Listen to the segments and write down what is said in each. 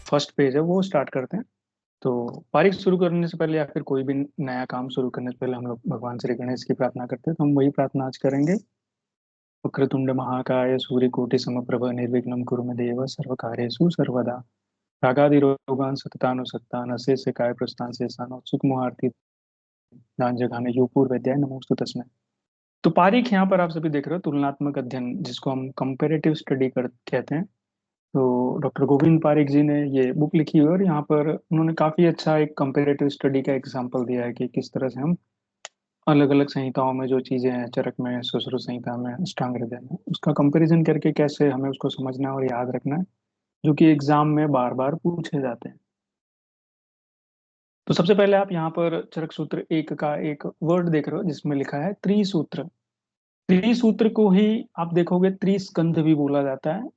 First page है वो start करते हैं। तो पारिक शुरू करने से पहले या फिर कोई भी नया काम शुरू करने से पहले हम लोग भगवान श्री गणेश की प्रार्थना करते हैं, तो हम वही प्रार्थना आज करेंगे। वक्रतुंड महाकाय सूर्यकोटि समप्रभ निर्विघ्नं कुरु मे देव सर्वकार्येषु सर्वदा। रागादिरोगान सततानुसत्तान अशेष काय प्रस्थान शेषान सुखमो आरती दान जगाने यो पूर्वद्याय नमोस्तु तस्मै। तो पारिक यहाँ पर आप सभी देख रहे हो तुलनात्मक अध्ययन, जिसको हम कंपेरेटिव स्टडी कर कहते हैं। तो डॉक्टर गोविंद पारिक जी ने ये बुक लिखी है और यहाँ पर उन्होंने काफी अच्छा एक कंपेरेटिव स्टडी का एग्जांपल दिया है कि किस तरह से हम अलग अलग संहिताओं में जो चीजें हैं, चरक में, सुश्रुत संहिता में, अष्टांग हृदय में, उसका कंपैरिजन करके कैसे हमें उसको समझना है और याद रखना है, जो कि एग्जाम में बार बार पूछे जाते हैं। तो सबसे पहले आप यहाँ पर चरक सूत्र एक का एक वर्ड देख रहे हो जिसमें लिखा है त्रिसूत्र। त्रिसूत्र को ही आप देखोगे त्रिस्कंध भी बोला जाता है।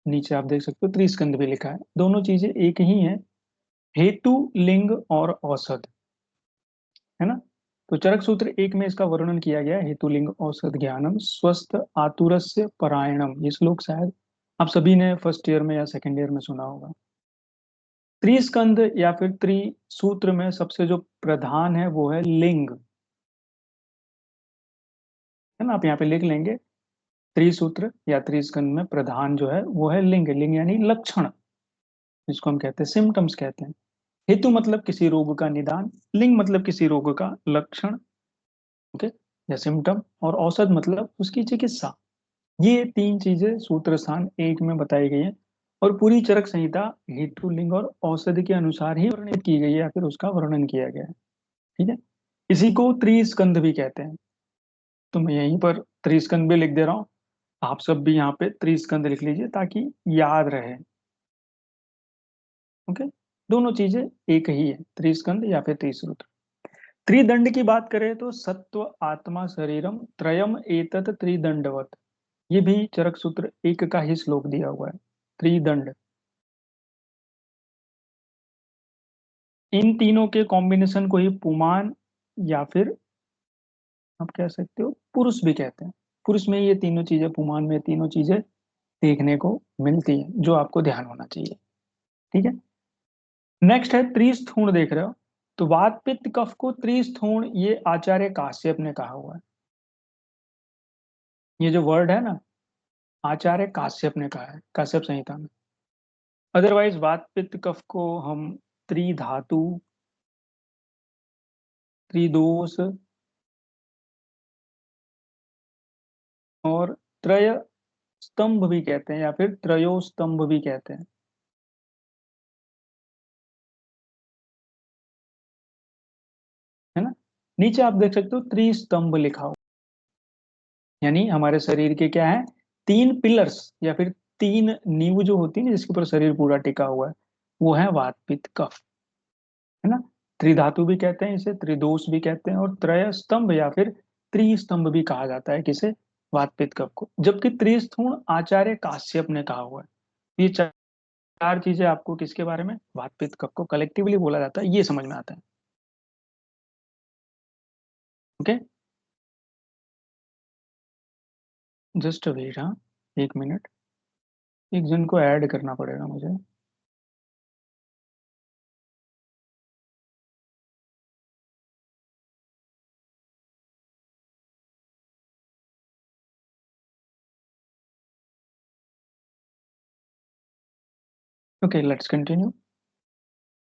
नीचे आप देख सकते हो त्रिस्कंध भी लिखा है, दोनों चीजें एक ही है, हेतु लिंग और औसत, है ना। तो चरक सूत्र एक में इसका वर्णन किया गया है, हेतु लिंग औसत ज्ञानम स्वस्थ आतुरस्य परायणम। ये श्लोक शायद आप सभी ने फर्स्ट ईयर में या सेकंड ईयर में सुना होगा। त्रिस्कंध या फिर त्रिसूत्र में सबसे जो प्रधान है वो है लिंग, है ना। आप यहाँ पे लिख लेंगे, त्रिसूत्र या त्रिस्कंध में प्रधान जो है वो है लिंग। लिंग यानी लक्षण, जिसको हम कहते हैं सिम्टम्स कहते हैं। हेतु मतलब किसी रोग का निदान, लिंग मतलब किसी रोग का लक्षण, ओके, या सिम्टम, और औषध मतलब उसकी चिकित्सा। ये तीन चीजें सूत्र स्थान एक में बताई गई हैं और पूरी चरक संहिता हेतु लिंग और औषधि के अनुसार ही वर्णित की गई है या फिर उसका वर्णन किया गया है। ठीक है, इसी को त्रिस्कंध भी कहते हैं। तो मैं यहीं पर त्रिस्कंध भी लिख दे रहा हूँ, आप सब भी यहाँ पे त्रिस्कंध लिख लीजिए ताकि याद रहे। ओके, दोनों चीजें एक ही है, त्रिस्कंध या फिर त्रिसूत्र। त्रिदंड की बात करें तो सत्व आत्मा शरीरम त्रयम एतत् त्रिदंडवत। ये भी चरक सूत्र एक का ही श्लोक दिया हुआ है, त्रिदंड। इन तीनों के कॉम्बिनेशन को ही पुमान या फिर आप कह सकते हो पुरुष भी कहते हैं। पुरुष में ये तीनों चीजें, पुमान में तीनों चीजें देखने को मिलती हैं, जो आपको ध्यान होना चाहिए। ठीक है, नेक्स्ट है त्रिस्थूण, देख रहे हो। तो वात पित्त कफ को त्रिस्थूण ये आचार्य काश्यप ने कहा हुआ है। ये जो वर्ड है ना, आचार्य काश्यप ने कहा है काश्यप संहिता में। अदरवाइज वात पित्त कफ को हम त्रिधातु, त्रिदोष और त्रय स्तंभ भी कहते हैं या फिर त्रयो स्तंभ भी कहते हैं, है ना। नीचे आप देख सकते हो त्रिस्तंभ लिखा हो, यानी हमारे शरीर के क्या है, तीन पिलर्स या फिर तीन नींव जो होती है जिसके ऊपर शरीर पूरा टिका हुआ है, वो है वात पित्त कफ, है ना। त्रिधातु भी कहते हैं इसे, त्रिदोष भी कहते हैं, और त्रय स्तंभ या फिर त्रिस्तंभ भी कहा जाता है किसे, वात पित्त कफ को। जबकि त्रिस्थूण आचार्य काश्यप ने कहा हुआ है। ये चार चीजें आपको किसके बारे में, वात पित्त कफ को कलेक्टिवली बोला जाता है, ये समझ में आता है। ओके, जस्ट वेट, हाँ, एक मिनट, एक जन को ऐड करना पड़ेगा मुझे। Okay, let's continue.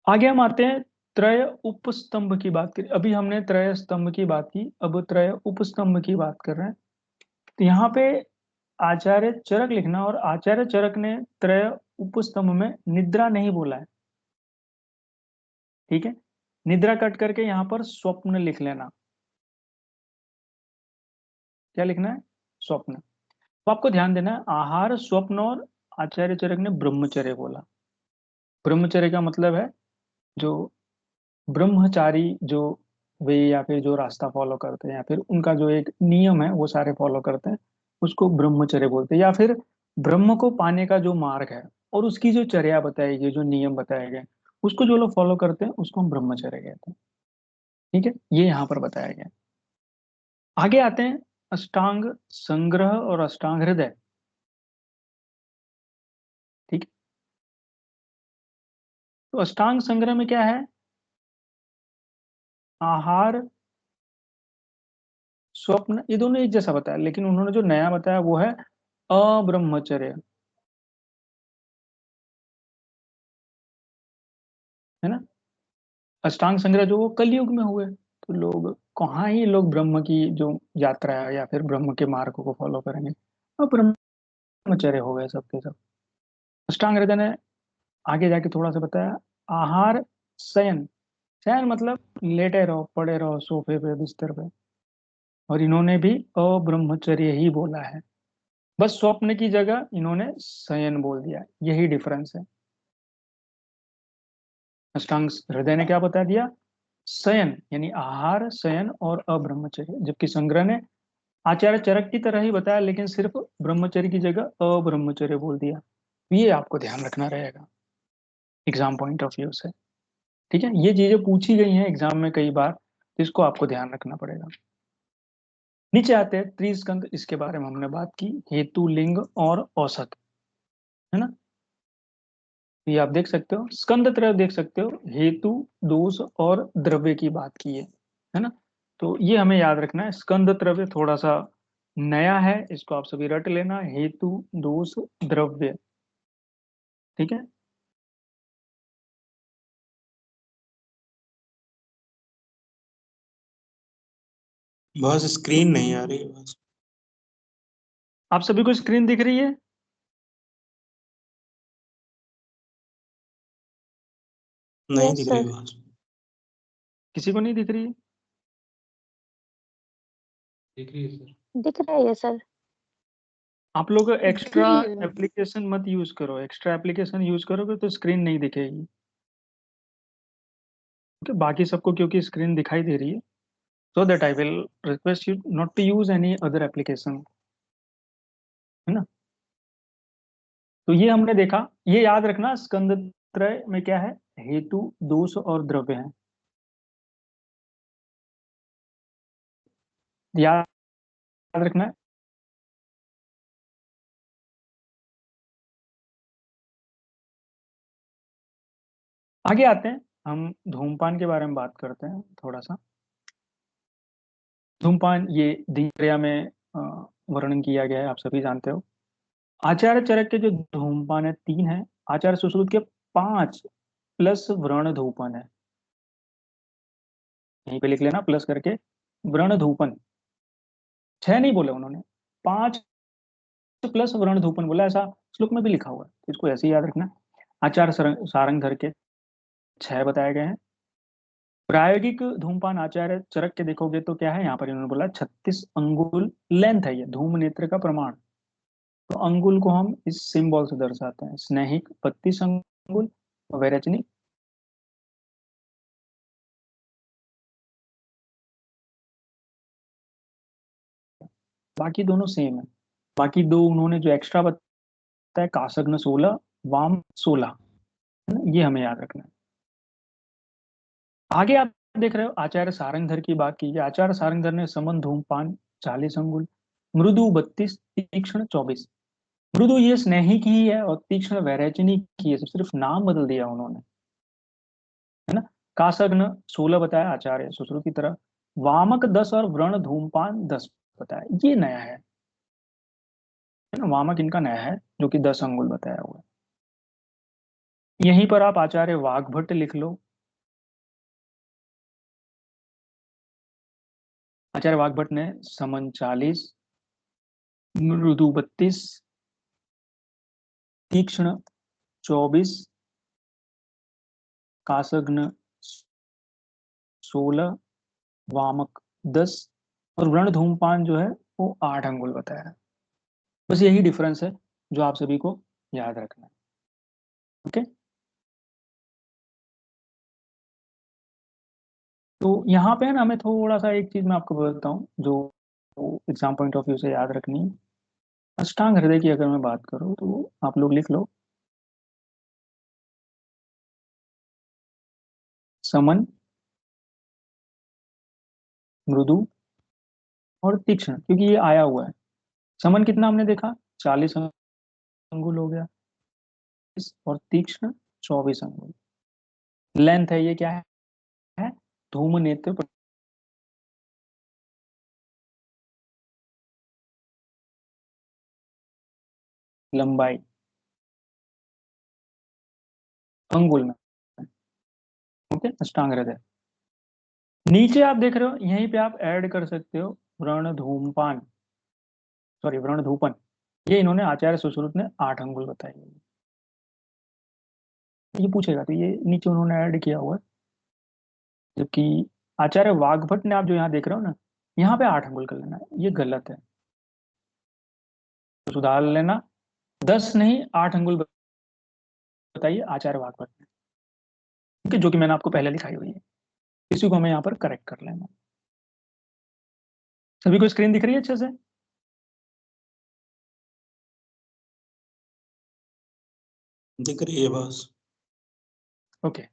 आगे हम आते हैं त्रय उपस्तंभ की बात करें। अभी हमने त्रय स्तंभ की बात की, अब त्रय उपस्तंभ की बात कर रहे हैं। तो यहाँ पे आचार्य चरक लिखना, और आचार्य चरक ने त्रय उपस्तंभ में निद्रा नहीं बोला है, ठीक है। निद्रा कट करके यहाँ पर स्वप्न लिख लेना। क्या लिखना है, स्वप्न। तो आपको ध्यान देना है, आहार स्वप्न और आचार्य चरक ने ब्रह्मचर्य बोला। ब्रह्मचर्य का मतलब है जो ब्रह्मचारी जो वे या फिर जो रास्ता फॉलो करते हैं या फिर उनका जो एक नियम है वो सारे फॉलो करते हैं, उसको ब्रह्मचर्य बोलते हैं। या फिर ब्रह्म को पाने का जो मार्ग है और उसकी जो चर्या बताई गई, जो नियम बताए गए, उसको जो लोग फॉलो करते हैं उसको हम ब्रह्मचर्य कहते हैं। ठीक है, ये यहाँ पर बताया गया है। आगे आते हैं अष्टांग संग्रह और अष्टांग हृदय। ठीक है, तो अष्टांग संग्रह में क्या है? आहार, स्वप्न, ये दोनों एक जैसा बताया, लेकिन उन्होंने जो नया बताया वो है अब्रह्मचर्य, है ना। अष्टांग संग्रह जो वो कलयुग में हुए, तो लोग कहाँ ही लोग ब्रह्म की जो यात्रा है या फिर ब्रह्म के मार्ग को फॉलो करेंगे। अब ब्रह्मचर्य हो गए सबके सब। अष्टांग हृदय ने आगे जाके थोड़ा सा बताया, आहार, शयन, शयन मतलब लेटे रहो, पड़े रहो सोफे पे, बिस्तर पे, और इन्होंने भी अब्रह्मचर्य ही बोला है। बस स्वप्न की जगह इन्होंने शयन बोल दिया, यही डिफरेंस है। अष्टांग हृदय ने क्या बता दिया? शयन यानी आहार, शयन और अब्रह्मचर्य, जबकि संग्रह ने आचार्य चरक की तरह ही बताया, लेकिन सिर्फ ब्रह्मचर्य की जगह अब्रह्मचर्य बोल दिया। ये आपको ध्यान रखना रहेगा एग्जाम पॉइंट ऑफ व्यू से। ठीक है, ये चीजें पूछी गई हैं एग्जाम में कई बार, तो इसको आपको ध्यान रखना पड़ेगा। नीचे आते हैं त्रिस्कंद, इसके बारे में हमने बात की, हेतु, लिंग और औसत, है ना। ये आप देख सकते हो, स्कंद त्रय देख सकते हो, हेतु, दोष और द्रव्य की बात की है ना। तो ये हमें याद रखना है, स्कंद द्रव्य थोड़ा सा नया है, इसको आप सभी रट लेना, हेतु, दोष, द्रव्य। ठीक है, बस स्क्रीन नहीं आ रही है बस। आप सभी को स्क्रीन दिख रही है? नहीं यस दिख रही सर। बस। किसी को नहीं दिख रही है? दिख रही है सर। दिख रहा है ये सर। आप लोग दिख एक्स्ट्रा रही है। एप्लीकेशन मत यूज करो, एक्स्ट्रा एप्लीकेशन यूज करोगे तो स्क्रीन नहीं दिखेगी। तो बाकी सबको क्योंकि स्क्रीन दिखाई दे रही है, so that I will request you not to use any other application, है ना। तो ये हमने देखा, ये याद रखना, स्कंद त्रय में क्या है, हेतु, दोष और द्रव्य है, याद रखना है। आगे आते हैं, हम धूमपान के बारे में बात करते हैं थोड़ा सा। धूमपान ये दिनचर्या में वर्णन किया गया है, आप सभी जानते हो। आचार्य चरक के जो धूमपान है तीन है, आचार्य सुश्रुत के पांच, प्लस व्रण धूपन है, यहीं पे लिख लेना प्लस करके, व्रण धूपन, छह नहीं बोले उन्होंने, पांच प्लस वर्ण धूपन बोला, ऐसा श्लोक में भी लिखा हुआ है, तो इसको ऐसे ही याद रखना। आचार सारंग के छह बताए गए हैं। प्रायोगिक धूमपान आचार्य चरक के देखोगे तो क्या है, यहाँ पर इन्होंने बोला 36 अंगुल लेंथ है ये धूम नेत्र का प्रमाण। तो अंगुल को हम इस सिंबल से दर्शाते हैं, स्नेहिक 32 अंगुल, वैरचनिक बाकी दोनों सेम है। बाकी दो उन्होंने जो एक्स्ट्रा बताया, कासग्न 16, वाम 16, है ना, ये हमें याद रखना है। आगे आप देख रहे हो आचार्य सारंगधर की बात की, आचार्य सारंगधर ने समन धूमपान 40 अंगुल, मृदु 32, तीक्ष्ण 24। मृदु ये स्नेहिक ही है और तीक्ष्ण वैरेचनी की है, सिर्फ नाम बदल दिया उन्होंने, है ना। कासग्न 16 बताया आचार्य सुश्रुत की तरह, वामक 10 और व्रण धूमपान 10 बताया, ये नया है ना, वामक इनका नया है जो कि 10 अंगुल बताया हुआ है। यहीं पर आप आचार्य वाग्भट्ट लिख लो, आचार्य वाग्भट्ट ने समन 40, मृदु 32, तीक्ष्ण 24, कासग्न 16, वामक 10 और व्रण धूमपान जो है वो 8 अंगुल बताया है। बस यही डिफरेंस है जो आप सभी को याद रखना है। ओके, तो यहाँ पे है ना, हमें थोड़ा सा एक चीज मैं आपको बताता हूँ जो एग्जाम पॉइंट ऑफ व्यू से याद रखनी है। अष्टांग हृदय की अगर मैं बात करूँ तो आप लोग लिख लो, समन, मृदु और तीक्ष्ण, क्योंकि ये आया हुआ है। समन कितना हमने देखा, 40 अंगुल हो गया, और तीक्ष्ण 24 अंगुल। लेंथ है, ये क्या है? धूम नेत्र लंबाई अंगुल में। ओके, अष्टांग हृदय। नीचे आप देख रहे हो, यहीं पे आप ऐड कर सकते हो व्रण धूमपान, सॉरी व्रण धूपन। ये इन्होंने आचार्य सुश्रुत ने 8 अंगुल बताई है। ये पूछेगा तो ये नीचे उन्होंने ऐड किया हुआ है, जबकि आचार्य वाग्भट ने, आप जो यहाँ देख रहे हो ना, यहाँ पे 8 अंगुल कर लेना है, ये गलत है, तो सुधार लेना। 10 नहीं 8 अंगुल बताइए आचार्य वाग्भट ने, ठीक है, जो कि मैंने आपको पहले लिखाई हुई है। इसी को हमें यहाँ पर करेक्ट कर लेना। सभी को स्क्रीन दिख रही है अच्छे से? दिख रही है बस। ओके,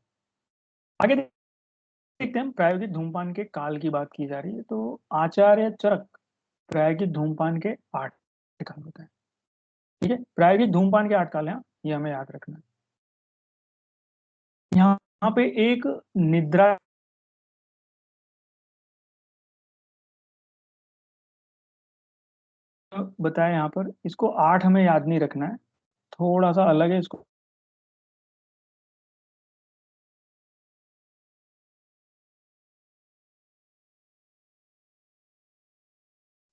आगे देखते हैं। प्रायोगिक धूमपान के काल की बात की जा रही है, तो आचार्य चरक प्रायोगिक धूमपान के 8 काल होते हैं। ठीक है, प्रायोगिक धूमपान के 8 काल हैं, ये हमें याद रखना है। यहाँ पे एक निद्रा बताया यहाँ पर, इसको 8 हमें याद नहीं रखना है, थोड़ा सा अलग है इसको।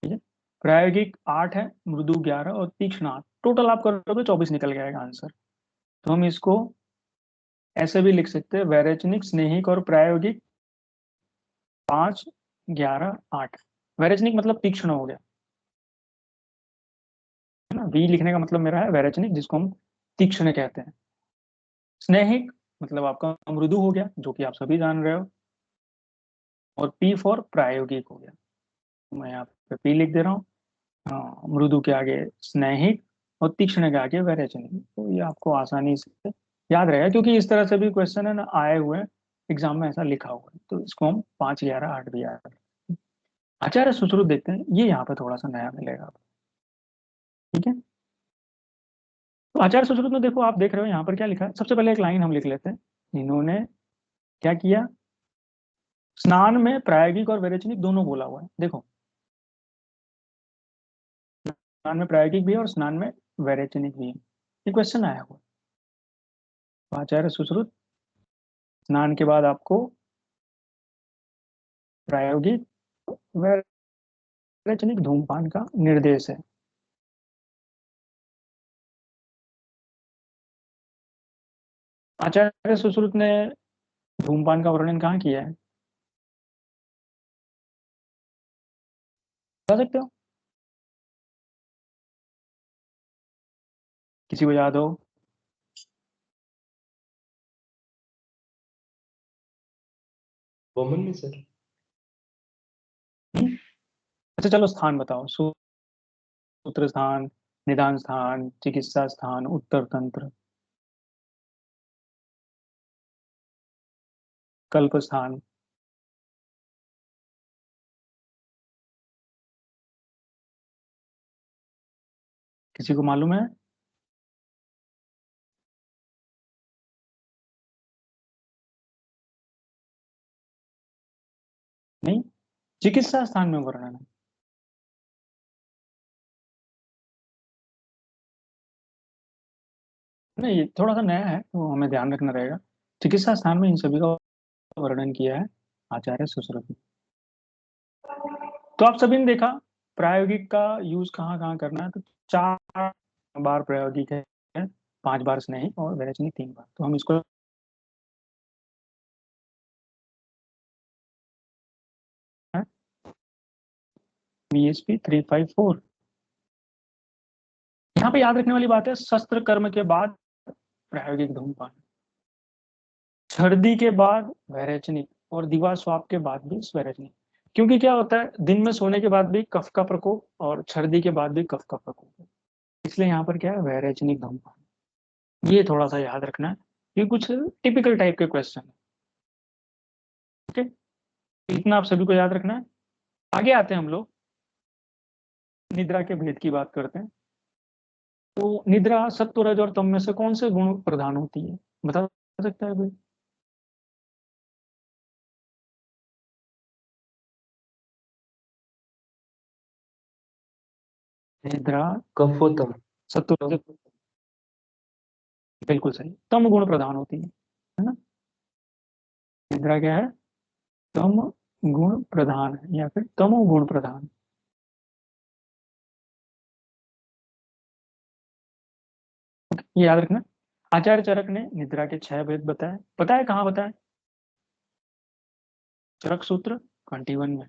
ठीक है, प्रायोगिक 8 है, मृदु 11 और तीक्ष्ण 8, टोटल आप करोगे 24 निकल जाएगा आंसर। तो हम इसको ऐसे भी लिख सकते हैं, वैरेचनिक, स्नेहिक और प्रायोगिक 5, 11, 8। वैरेचनिक मतलब तीक्ष्ण हो गया, है ना। वी लिखने का मतलब मेरा है वैरेचनिक, जिसको हम तीक्ष्ण कहते हैं। स्नेहिक मतलब आपका मृदु हो गया, जो कि आप सभी जान रहे हो। और पी फॉर प्रायोगिक हो गया, मैं यहाँ पे पी लिख दे रहा हूँ। हाँ, मृदु के आगे स्नेहिक और तीक्ष्ण के आगे वैरेचनिक, तो ये आपको आसानी से याद रहेगा, क्योंकि इस तरह से भी क्वेश्चन है ना आए हुए हैं एग्जाम में, ऐसा लिखा हुआ है, तो इसको हम 5, 11, 8 भी याद रखें। आचार्य सुश्रुत देखते हैं, ये यहाँ पे थोड़ा सा नया मिलेगा आपको। ठीक है, तो आचार्य सुश्रुत में देखो, आप देख रहे हो यहाँ पर क्या लिखा है। सबसे पहले एक लाइन हम लिख लेते हैं। इन्होंने क्या किया, स्नान में प्रायोगिक और वैरेचनिक दोनों बोला हुआ है, देखो, स्नान में प्रायोगिक भी है और स्नान में वैरेचनिक भी है, ये क्वेश्चन आया हुआ है। तो आचार्य सुश्रुत, स्नान के बाद आपको प्रायोगिक वैरेचनिक धूमपान का निर्देश है। आचार्य सुश्रुत ने धूमपान का वर्णन कहाँ किया है, बता सकते हो? किसी को याद हो? वुमन में सर। हम्म? अच्छा चलो, स्थान बताओ। सूत्र स्थान, निदान स्थान, चिकित्सा स्थान, उत्तर तंत्र, कल्प स्थान। किसी को मालूम है? नहीं, चिकित्सा स्थान में वर्णन है। नहीं, ये थोड़ा सा नया है, तो हमें ध्यान रखना रहेगा। चिकित्सा स्थान में इन सभी का वर्णन किया है आचार्य सुश्रुत ने। तो आप सभी ने देखा प्रायोगिक का यूज कहाँ कहाँ करना है, तो 4 बार प्रायोगिक है, 5 बार स्नेहिक और वैरेचनिक 3 बार, तो हम इसको VSP 354। यहाँ पे याद रखने वाली बात है, शस्त्र कर्म के बाद प्रायोगिक धूमपान, सर्दी के बाद वैरेचनिक और दिवा स्वाप के बाद भी स्वैरेचनिक। क्योंकि क्या होता है, दिन में सोने के बाद भी कफ का प्रकोप और सर्दी के बाद भी कफ का प्रकोप है, इसलिए यहाँ पर क्या है, वैरेचनिक धूमपान। ये थोड़ा सा याद रखना है, ये कुछ टिपिकल टाइप के क्वेश्चन है। ओके, इतना आप सभी को याद रखना है। आगे आते हैं हम लोग, निद्रा के भेद की बात करते हैं। तो निद्रा सत्व रज और तम में से कौन से गुण प्रधान होती है, बता सकता है कोई? निद्रा कफोतम। सत्व, बिल्कुल सही, तम गुण प्रधान होती है ना। निद्रा क्या है, तम गुण प्रधान है या फिर तमो गुण प्रधान। ये याद रखना। आचार्य चरक ने निद्रा के 6 भेद बताए, पता है कहाँ बताए? चरक सूत्र 21 में।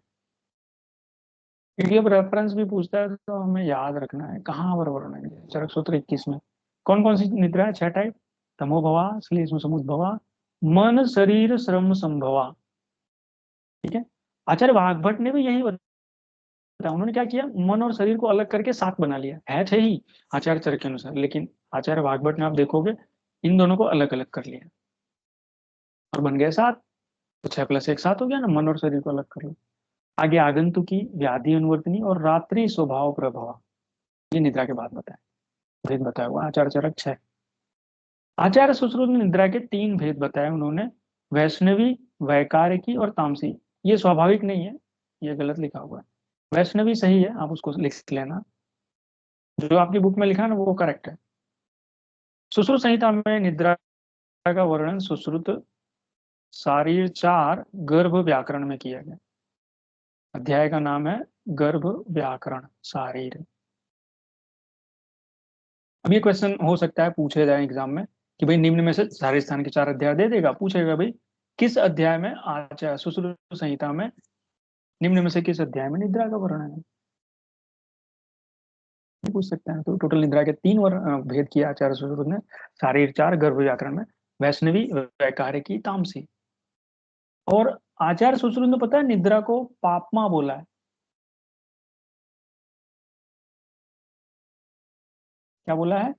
पीडीएफ रेफरेंस भी पूछता है तो हमें याद रखना है कहाँ पर वर्णन है। चरक सूत्र 21 में कौन कौन सी निद्रा है? 6 टाइप। तमोभवा, श्लेषु समुद्भवा, मन शरीर श्रम संभवा। ठीक है। आचार्य वाग्भट ने भी यही बताया। उन्होंने क्या किया, मन और शरीर को अलग करके 7 बना लिया है, 6 ही आचार्य चरक के अनुसार, लेकिन आचार्य वाग्भट ने आप देखोगे इन दोनों को अलग अलग कर लिया और बन गए 7। तो 6 + 1 7 हो गया ना, मन और शरीर को अलग कर लो। आगे आगंतुकी, व्याधि अनुवर्तनी और रात्रि स्वभाव प्रभाव, ये निद्रा के बाद बताया, भेद बताया हुआ आचार्य चरक 6। आचार्य सुश्रुत ने निद्रा के 3 भेद बताए उन्होंने, वैष्णवी, वैकारिकी और तामसी। ये स्वाभाविक नहीं है, ये गलत लिखा हुआ है। वैष्णवी सही है, आप उसको लिख लेना, जो आपकी बुक में लिखा है ना वो करेक्ट है। सुश्रुत संहिता में निद्रा का वर्णन सुश्रुत शारीर 4 गर्भ व्याकरण में किया गया। अध्याय का नाम है गर्भ व्याकरण शारीर। अब ये क्वेश्चन हो सकता है पूछे जाए एग्जाम में कि भाई निम्न में से सारे स्थान के 4 अध्याय दे देगा, पूछेगा भाई किस अध्याय में आचार्य सुश्रुत संहिता में निम्न में से किस अध्याय में निद्रा का वर्णन है, पूछ सकते हैं। तो टोटल निद्रा के 3 भेद किया आचार्य सुश्रुत ने, शारीर 4 गर्भ व्याकरण में, वैष्णवी, वैकारिकी, तामसी। और आचार्य सुश्रुत ने पता है निद्रा को पापमा बोला है। क्या बोला है?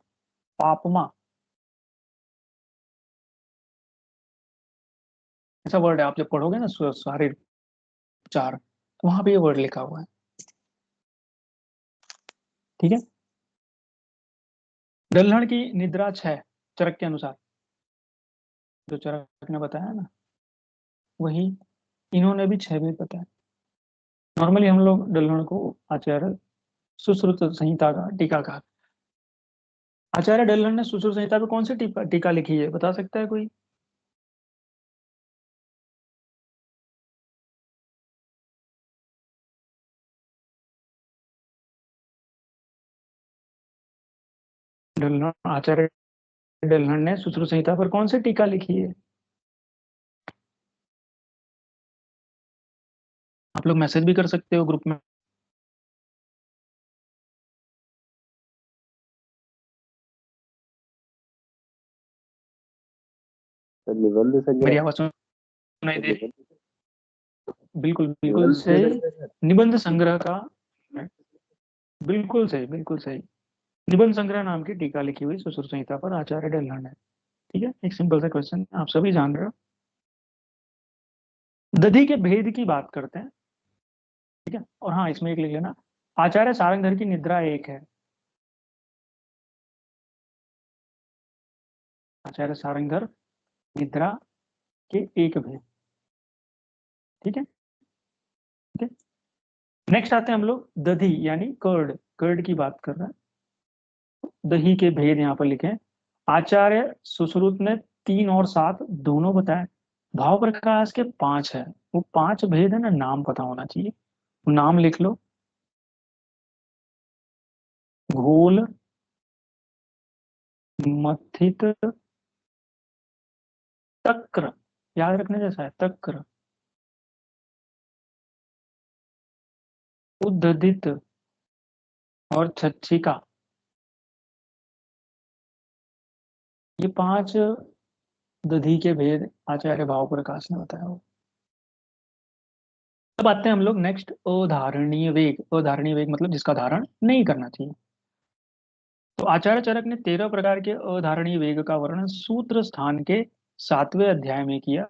पापमा, ऐसा वर्ड है। आप जब पढ़ोगे ना शारीर 4 तो वहां पे ये वर्ड लिखा हुआ है। ठीक है। डल्हण की निद्रा 6 चरक के अनुसार, जो चरक ने बताया ना वही इन्होंने भी 6 भेद बताया। नॉर्मली हम लोग डल्हण को आचार्य सुश्रुत संहिता का टीकाकार, आचार्य डल्हण ने सुश्रुत संहिता पे कौन सी टीका लिखी है, बता सकता है कोई? डल्हण, आचार्य डल्हण ने सुश्रुत संहिता पर कौन सी टीका लिखी है? आप लोग मैसेज भी कर सकते हो ग्रुप में। निबंध संग्रह। मेरी आवाज सुनाई दे रही? बिल्कुल बिल्कुल सही, निबंध संग्रह का, बिल्कुल सही बिल्कुल सही। निबंध संग्रह नाम की टीका लिखी हुई सुश्रुत संहिता पर आचार्य डल्हण है। ठीक है, एक सिंपल सा क्वेश्चन आप सभी जान रहे हो। दधि के भेद की बात करते हैं। ठीक है, और हाँ इसमें एक लिख लेना, आचार्य सारंगधर की निद्रा 1 है। आचार्य सारंगधर निद्रा के 1 भेद। ठीक है, ठीक है। नेक्स्ट आते हैं हम लोग दधि यानी कर्ड, कर्ड की बात कर रहे हैं। दही के भेद यहाँ पर लिखे, आचार्य सुश्रुत ने 3 और 7 दोनों बताए। भाव प्रकाश के 5 है, वो 5 भेद है ना, नाम पता होना चाहिए, नाम लिख लो। घोल, मथित, तक्र, याद रखने जैसा है, तक्र, उद्धृत और छच्छिका। ये 5 दधी के भेद आचार्य भाव प्रकाश ने बताया हो। अब आते हैं हम लोग नेक्स्ट अधारणीय वेग। अधारणीय वेग मतलब जिसका धारण नहीं करना चाहिए। तो आचार्य चरक ने 13 प्रकार के अधारणीय वेग का वर्णन सूत्र स्थान के 7वें अध्याय में किया,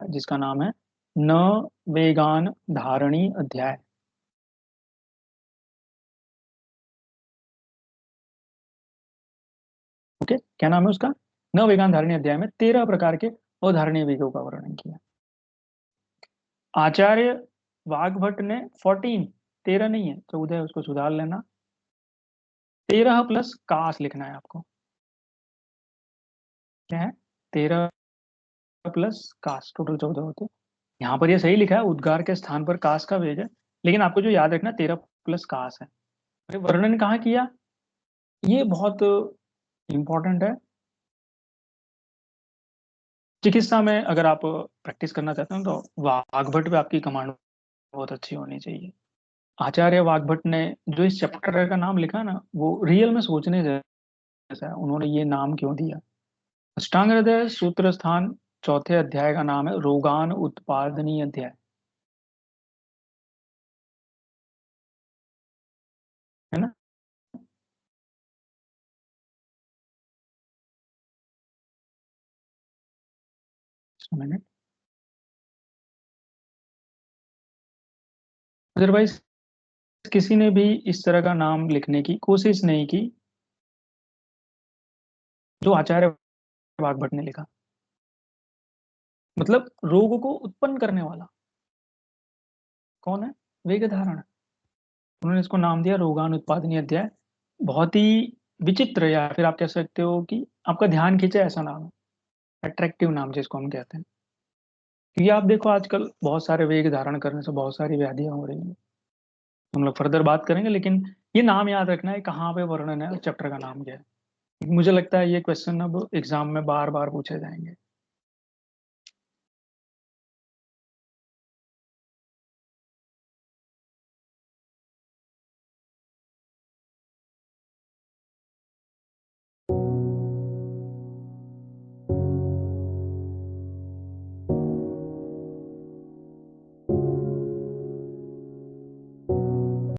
जिसका नाम है न वेगान धारणी अध्याय। ओके, क्या नाम है उसका? न वेगान धारणी अध्याय में 13 प्रकार के अधारणीय वेगों का वर्णन किया। आचार्य वाग्भट ने 14, 13 नहीं है तो उदय उसको सुधार लेना, 13 प्लस कास लिखना है आपको। क्या है? 13 प्लस कास, टोटल 14 होते हैं। यहाँ पर ये सही लिखा है, उद्गार के स्थान पर कास का वेग है, लेकिन आपको जो याद रखना 13 प्लस कास है। अरे वर्णन कहाँ किया? ये बहुत इंपॉर्टेंट है। चिकित्सा में अगर आप प्रैक्टिस करना चाहते हैं तो वाग्भट पे आपकी कमांड बहुत अच्छी होनी चाहिए। आचार्य वाग्भट ने जो इस चैप्टर का नाम लिखा ना, वो रियल में सोचने जैसा है। उन्होंने ये नाम क्यों दिया? अष्टांग हृदय सूत्र स्थान चौथे अध्याय का नाम है रोगान उत्पादनी अध्याय, है ना? मिनट, अदरवाइज किसी ने भी इस तरह का नाम लिखने की कोशिश नहीं की जो आचार्य वाग्भट ने लिखा। मतलब रोग को उत्पन्न करने वाला कौन है? वेग धारण। उन्होंने इसको नाम दिया रोगान उत्पादनी अध्याय। बहुत ही विचित्र, या फिर आप कह सकते हो कि आपका ध्यान खींचे ऐसा नाम है, अट्रैक्टिव नाम जिसको हम कहते हैं। क्योंकि आप देखो आजकल बहुत सारे वेग धारण करने से बहुत सारी व्याधियां हो रही हैं। हम लोग फर्दर बात करेंगे, लेकिन ये नाम याद रखना है कहाँ पे वर्णन है, चैप्टर का नाम क्या है। मुझे लगता है ये क्वेश्चन अब एग्जाम में बार बार पूछे जाएंगे।